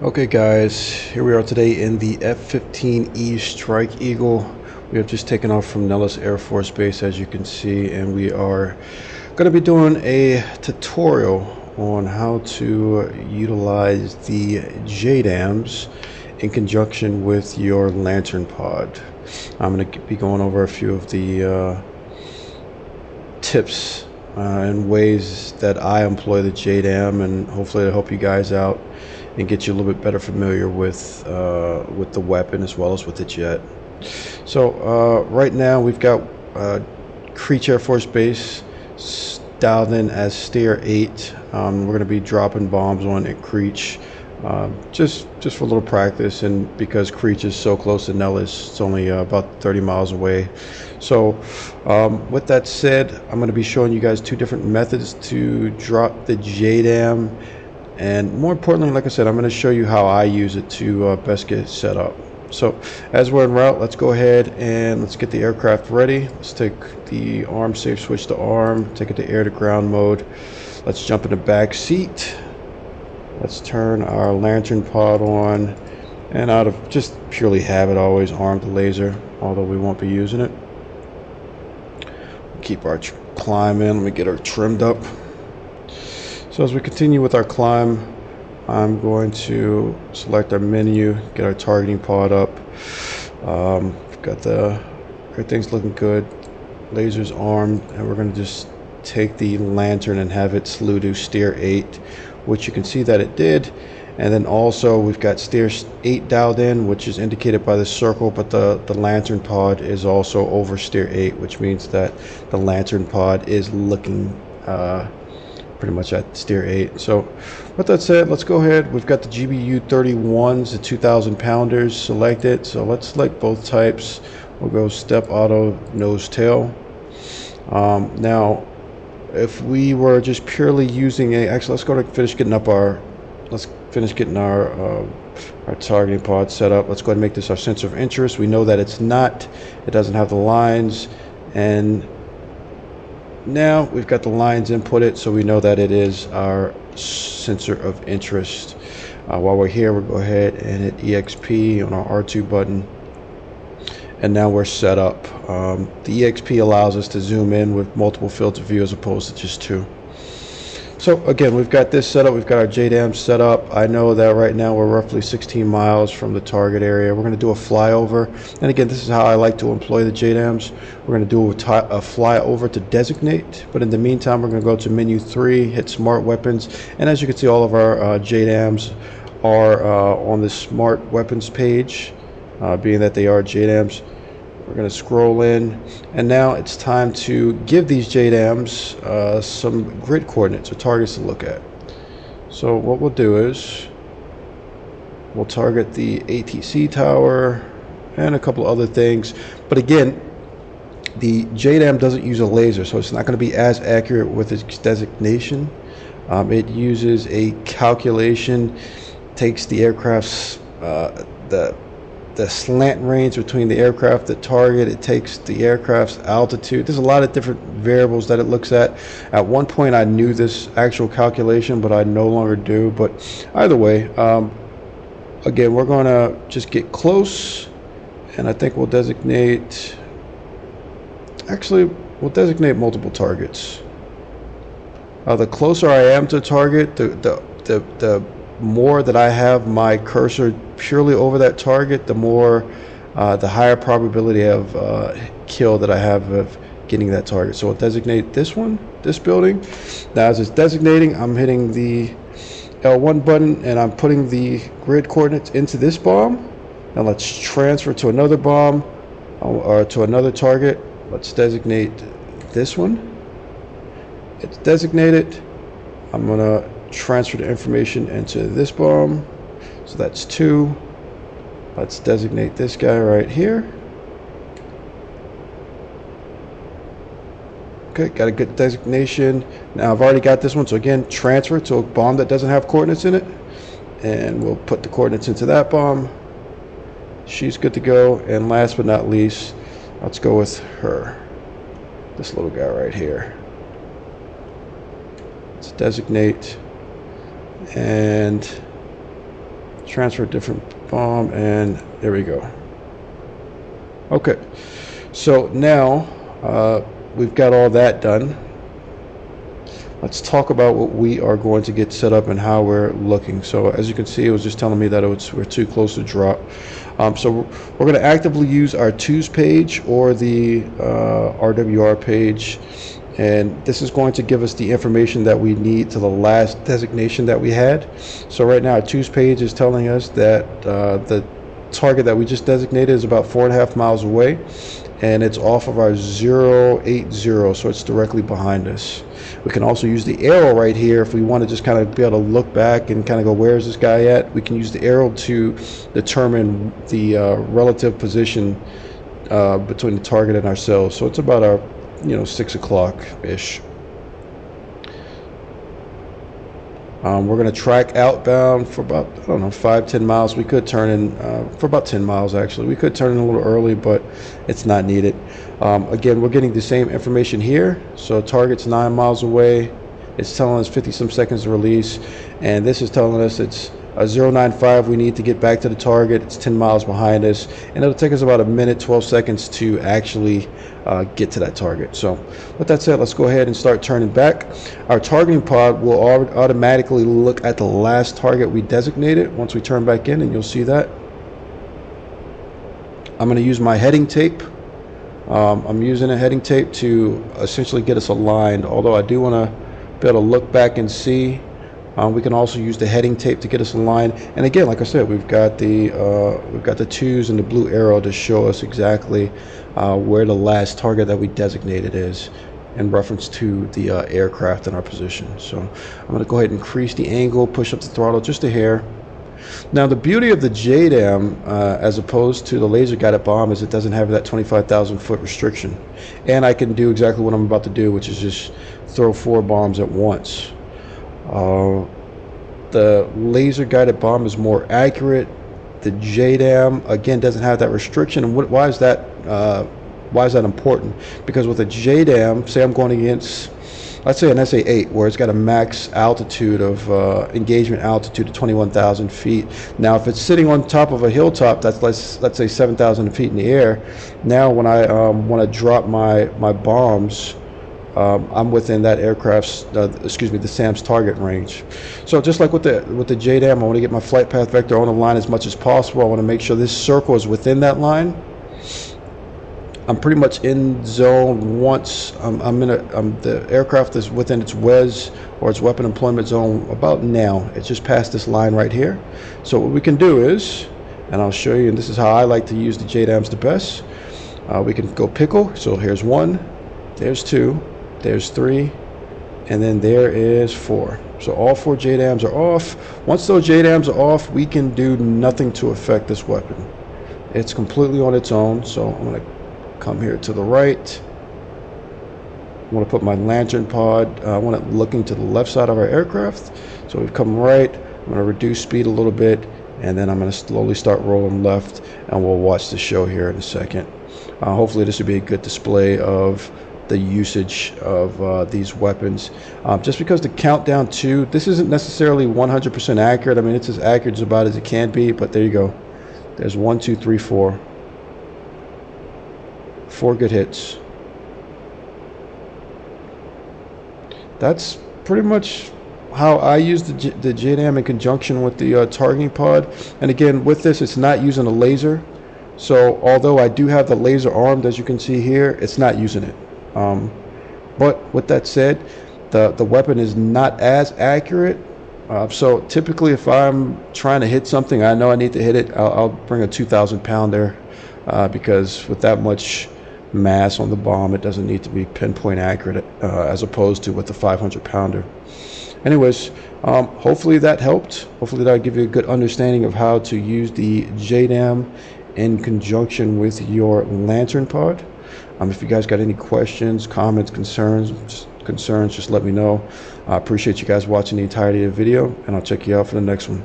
Okay guys, here we are today in the F-15E Strike Eagle. We have just taken off from Nellis Air Force Base, as you can see, and we are going to be doing a tutorial on how to utilize the JDAMs in conjunction with your lantern pod. I'm going to be going over a few of the tips and ways that I employ the JDAM, and hopefully it'll help you guys out and get you a little bit better familiar with the weapon as well as with the jet. So right now we've got Creech Air Force Base dialed in as Steer 8. We're going to be dropping bombs on at Creech just for a little practice, and because Creech is so close to Nellis, it's only about 30 miles away. So with that said, I'm going to be showing you guys two different methods to drop the JDAM. And more importantly, like I said, I'm going to show you how I use it to best get set up. So as we're en route, let's go ahead and let's get the aircraft ready. Let's take the arm safe switch to arm, take it to air to ground mode. Let's jump in the back seat. Let's turn our lantern pod on, and out of just purely habit, always arm the laser, although we won't be using it. Keep our climb in. Let me get her trimmed up. So as we continue with our climb, I'm going to select our menu, get our targeting pod up. We've got everything's looking good. Laser's armed, and we're going to just take the lantern and have it slew to Steer 8, which you can see that it did. And then also we've got Steer 8 dialed in, which is indicated by the circle, but the lantern pod is also over Steer 8, which means that the lantern pod is looking pretty much at Steer 8. So with that said, let's go ahead. We've got the GBU 31s, the 2,000 pounders selected. So let's select both types. We'll go step auto nose tail. Now if we were just purely using actually let's go to finish getting our targeting pod set up. Let's go ahead and make this our sensor of interest. We know that it doesn't have the lines, and now we've got the lines inputted, so we know that it is our sensor of interest. While we're here, we'll go ahead and hit EXP on our R2 button, and now we're set up. The EXP allows us to zoom in with multiple fields of view as opposed to just two. So again, we've got this set up. We've got our JDAM set up. I know that right now we're roughly 16 miles from the target area. We're going to do a flyover. And again, this is how I like to employ the JDAMs. We're going to do a flyover to designate. But in the meantime, we're going to go to menu 3, hit smart weapons. And as you can see, all of our JDAMs are on the smart weapons page, being that they are JDAMs. We're going to scroll in, and now it's time to give these JDAMs some grid coordinates or targets to look at. So what we'll do is we'll target the ATC tower and a couple other things. But again, the JDAM doesn't use a laser, so it's not going to be as accurate with its designation. It uses a calculation, takes the aircraft's the slant range between the aircraft, the target. It takes the aircraft's altitude. There's a lot of different variables that it looks at. At one point I knew this actual calculation, but I no longer do. But either way, again, we're going to just get close, and I think we'll designate multiple targets. The closer I am to target, the more that I have my cursor purely over that target, the higher probability of kill that I have of getting that target. So I'll designate this building. Now as it's designating, I'm hitting the L1 button, and I'm putting the grid coordinates into this bomb. Now let's transfer to another bomb or to another target. Let's designate this one. It's designated. I'm gonna transfer the information into this bomb, so that's 2. Let's designate this guy right here. Okay, got a good designation. Now I've already got this one, so again, transfer to a bomb that doesn't have coordinates in it, and we'll put the coordinates into that bomb. She's good to go. And last but not least, let's go with this little guy right here. Let's designate and transfer different bomb, and there we go. Okay, so now we've got all that done. Let's talk about what we are going to get set up and how we're looking. So as you can see, it was just telling me that we're too close to drop. So we're going to actively use our twos page or the RWR page, and this is going to give us the information that we need to the last designation that we had. So right now our twos page is telling us that the target that we just designated is about 4.5 miles away, and it's off of our 080, so it's directly behind us. We can also use the arrow right here if we want to just kind of be able to look back and kind of go, where is this guy at? We can use the arrow to determine the relative position between the target and ourselves. So it's about our 6 o'clock ish. We're going to track outbound for about, I don't know, 5-10 miles. We could turn in for about 10 miles actually. We could turn in a little early, but it's not needed. Again, we're getting the same information here. So target's 9 miles away. It's telling us 50 some seconds to release, and this is telling us it's a 095. We need to get back to the target. It's 10 miles behind us, and it'll take us about a minute 12 seconds to actually get to that target. So with that said, let's go ahead and start turning back. Our targeting pod will automatically look at the last target we designated once we turn back in, and you'll see that. I'm going to use my heading tape. I'm using a heading tape to essentially get us aligned, although I do want to be able to look back and see. We can also use the heading tape to get us aligned, and again, like I said, we've got the twos and the blue arrow to show us exactly where the last target that we designated is in reference to the aircraft in our position. So I'm going to go ahead and increase the angle, push up the throttle just a hair. Now the beauty of the JDAM as opposed to the laser guided bomb is it doesn't have that 25,000 foot restriction, and I can do exactly what I'm about to do, which is just throw 4 bombs at once. The laser guided bomb is more accurate. The JDAM again doesn't have that restriction. And why is that important? Because with a JDAM, say I'm going against, let's say, an SA-8 where it's got a max altitude of engagement altitude of 21,000 feet. Now if it's sitting on top of a hilltop that's let's say 7,000 feet in the air, now when I want to drop my bombs, I'm within that aircraft's, the SAM's target range. So just like with the JDAM, I want to get my flight path vector on the line as much as possible. I want to make sure this circle is within that line. I'm pretty much in zone once the aircraft is within its WES or its weapon employment zone about now. It's just past this line right here. So what we can do is, and I'll show you, and this is how I like to use the JDAMs the best. We can go pickle. So here's 1, there's 2. There's 3, and then there is 4. So all 4 JDAMs are off. Once those JDAMs are off, we can do nothing to affect this weapon. It's completely on its own. So I'm going to come here to the right. I want to put my lantern pod. I want it looking to the left side of our aircraft. So we've come right. I'm going to reduce speed a little bit, and then I'm going to slowly start rolling left, and we'll watch the show here in a second. Hopefully this will be a good display of the usage of these weapons. Just because the countdown to this isn't necessarily 100% accurate. I mean, it's as accurate about as it can be, but there you go. There's 1, 2, 3, 4. 4 good hits. That's pretty much how I use the JDAM in conjunction with the targeting pod. And again, with this, it's not using a laser. So although I do have the laser armed, as you can see here, it's not using it. But with that said, the weapon is not as accurate. So typically if I'm trying to hit something, I know I need to hit it, I'll bring a 2,000 pounder because with that much mass on the bomb, it doesn't need to be pinpoint accurate as opposed to with the 500 pounder. Anyways, hopefully that helped. Hopefully that'll give you a good understanding of how to use the JDAM in conjunction with your lantern pod. If you guys got any questions, comments, concerns, just let me know. I appreciate you guys watching the entirety of the video, and I'll check you out for the next one.